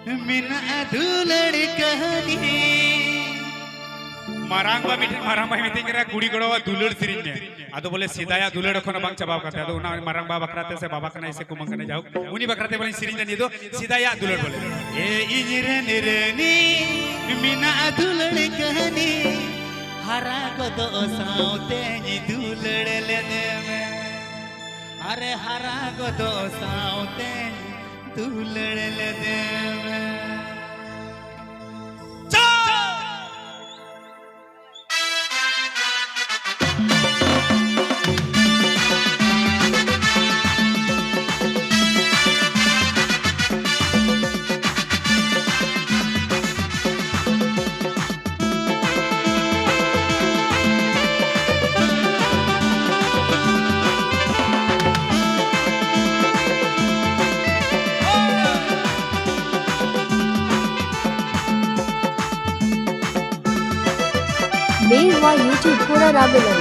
मिना दुलड़ कहानी मारांगबा मीटिंग करा कुड़ी गड़वा दुलड़ सिरिंज अदो बोले सीधाया दुलड़ खन बांग चबाव करते अदो उना मारांगबा बकराते से बाबा कना ऐसे कुमंग कने जाओ उनी बकराते बोले सिरिंज ने दो सीधाया दुलड़ बोले ए इजरे निरनी मिना दुलड़ कहानी हरा को दो साउते जी दुलड़ ले दे में अरे हरा को दो साउते दुलड़ ले दे में Meanwhile, YouTube Pura Rabilan.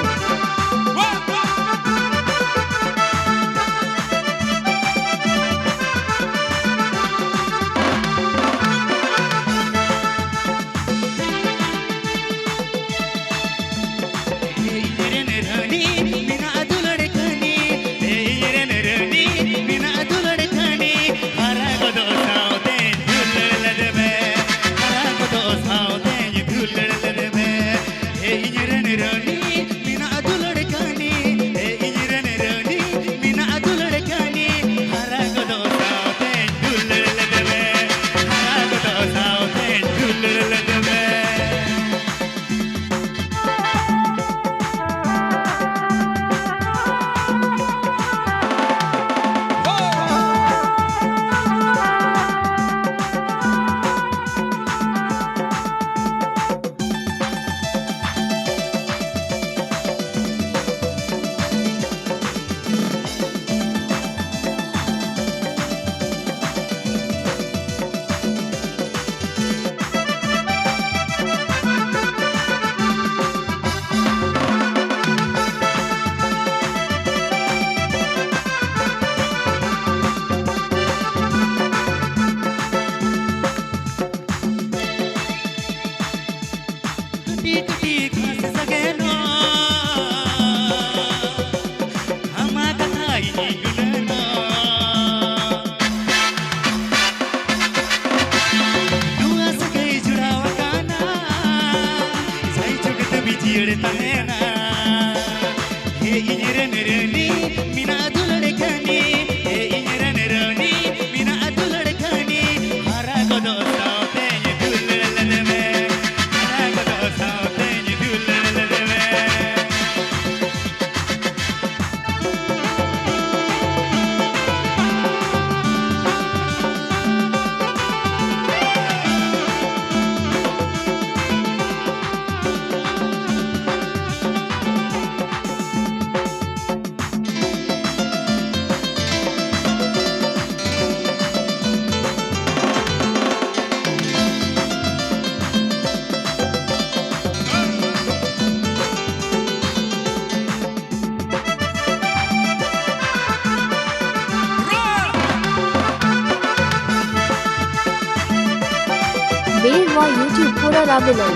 Meanwhile, YouTube Pura Rabilan.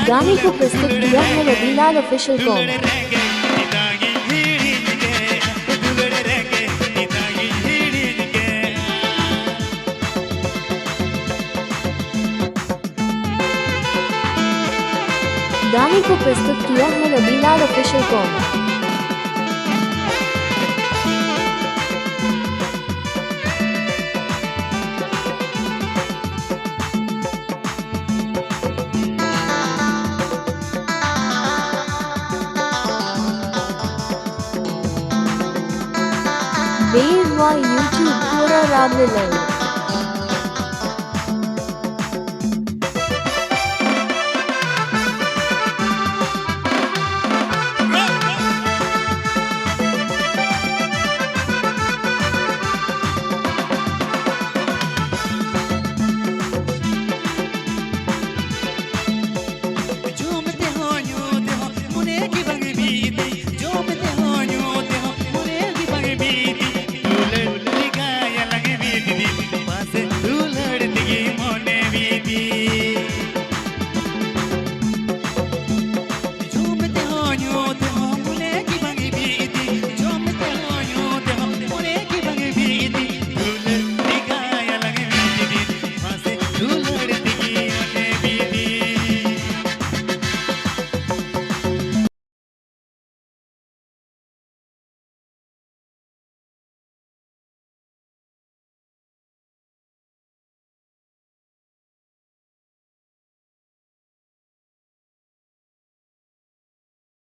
गाने को प्रस्तुत किया है रविलाल ऑफिशियल कॉम। गाने को प्रस्तुत किया है Ravilal official com. Meanwhile, YouTube Pura Rabilan.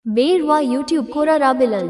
बेरवा यूट्यूब कोरा राबिलल।